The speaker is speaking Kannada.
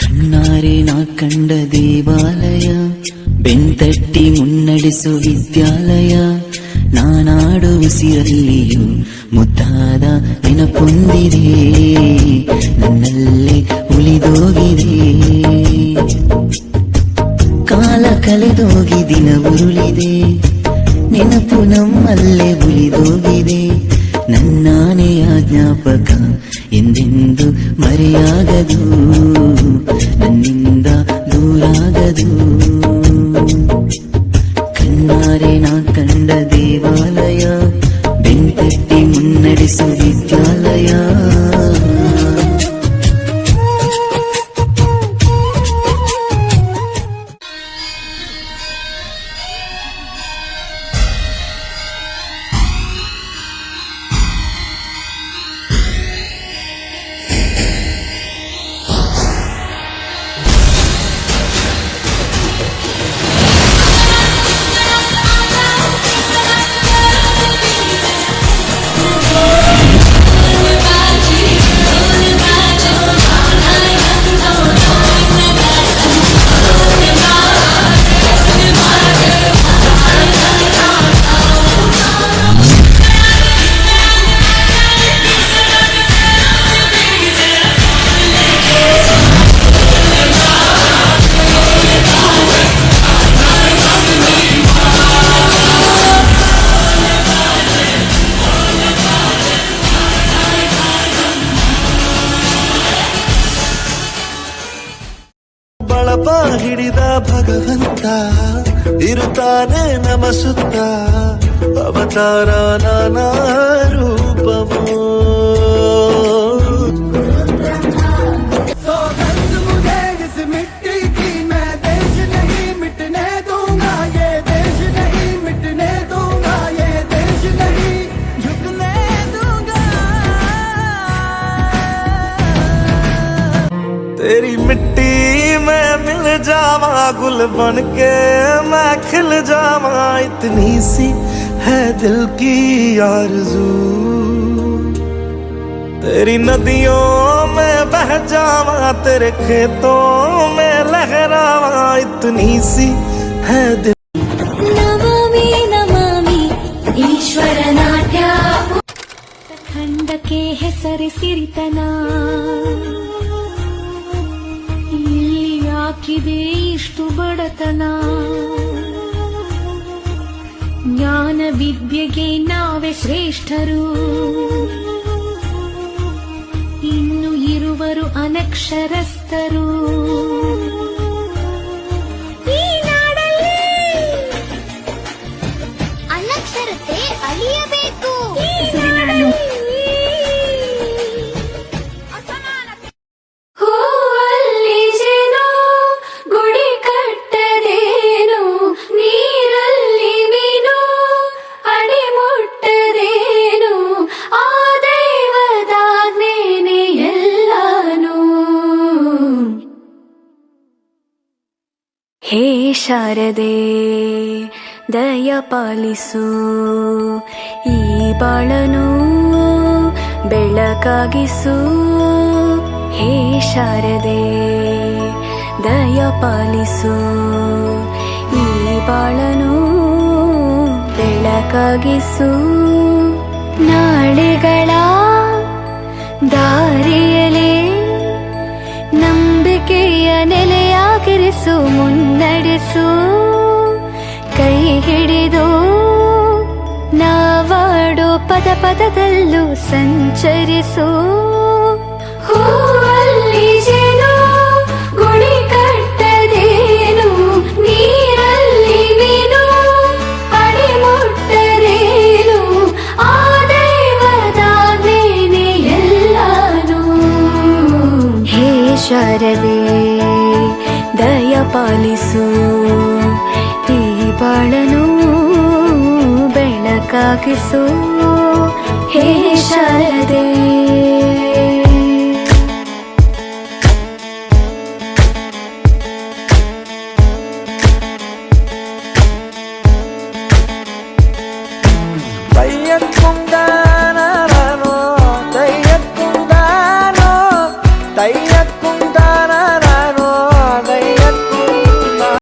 ಕಣ್ಣಾರೆ ನಾ ಕಂಡ ದೇವಾಲಯ, ಬೆಂತಟ್ಟಿ ಮುನ್ನಡೆಸು ವಿದ್ಯಾಲಯ, ನಾನಾಡು ಉಸಿರಲ್ಲಿಯೂ ಮುದ್ದಾದ ನೆನಪೊಂದಿದೆ, ನನ್ನಲ್ಲೇ ಉಳಿದೋಗಿದೆ. ಕಾಲ ಕಳೆದೋಗಿ ದಿನ ಉರುಳಿದೆ, ನೆನಪು ನಮ್ಮಲ್ಲೇ ಉಳಿದೋಗಿದೆ. ನನ್ನಾನೆಯ ಜ್ಞಾಪಕ ಎಂದೆಂದು ಮರೆಯಾಗದು, ನನ್ನಿಂದ ದೂರಾಗದು. ಕಣ್ಣಾರೆ ನಾ ಕಂಡ ದೇವಾಲಯ, ಬೆಂತಟ್ಟಿ ಮುನ್ನಡೆಸು ವಿದ್ಯಾಲಯ. ಬಳಪ ಹಿಡಿದ ಭಗವಂತ ಇರುತ್ತಾನೆ ನಮ ಸುತ್ತ, ಅವತಾರ ನಾನಾ ರೂಪವೋ. तेरी मिट्टी में मिल जावा, गुल बन के मैं खिल जावा, इतनी सी है दिल की आरज़ू. तेरी नदियों में बह जावा, तेरे खेतों में लहरावा, इतनी सी है दिल. नमामि नमामि ईश्वर नाट्य खंडके ಹೆಸರಿ ಸಿರಿತನ, ಯಾಕಿದೆ ಇಷ್ಟು ಬಡತನ, ಜ್ಞಾನ ವಿದ್ಯೆಗೆ ನಾವೇ ಶ್ರೇಷ್ಠರು, ಇನ್ನು ಇರುವರು ಅನಕ್ಷರಸ್ಥರು. ಈ ನಾಡಲ್ಲಿ ಅನಕ್ಷರತೆ ಅಳಿಯಬೇಕು. ಹೇ ಶಾರದೆ ದಯ ಪಾಲಿಸು, ಈ ಬಾಳನು ಬೆಳಕಾಗಿಸು. ಹೇ ಶಾರದೆ ದಯ ಪಾಲಿಸು, ಈ ಬಾಳನು ಬೆಳಕಾಗಿಸು. ನಾಳೆಗಳ ದಾರಿಯಲೇ ನಂಬಿಕೆಯ ನೆಲೆಯಾಗಿರಿಸು, ಮುನ್ನಡೆಸು. ಕೈ ಹಿಡಿದು ನಾವಾಡೋ ಪದ ಪದದಲ್ಲೂ ಸಂಚರಿಸು. ಹೂವಲ್ಲಿ ಜೇನು ಗುಳಿ ಕಟ್ಟದೇನು, ನೀರಲ್ಲಿ ಮೀನು ಅಡಿ ಮುಟ್ಟದೇನು, ಆ ದೈವದಾಜ್ಞೆನೇ ಎಲ್ಲಾನು. ಹೇ ಶಾರದೆ ದಯ ಪಾಲಿಸು, ಈ ಬಾಳನು ಬೆಳಕಾಗಿಸು. ಹೇ ಶಾರದೆ. ಕೈಯ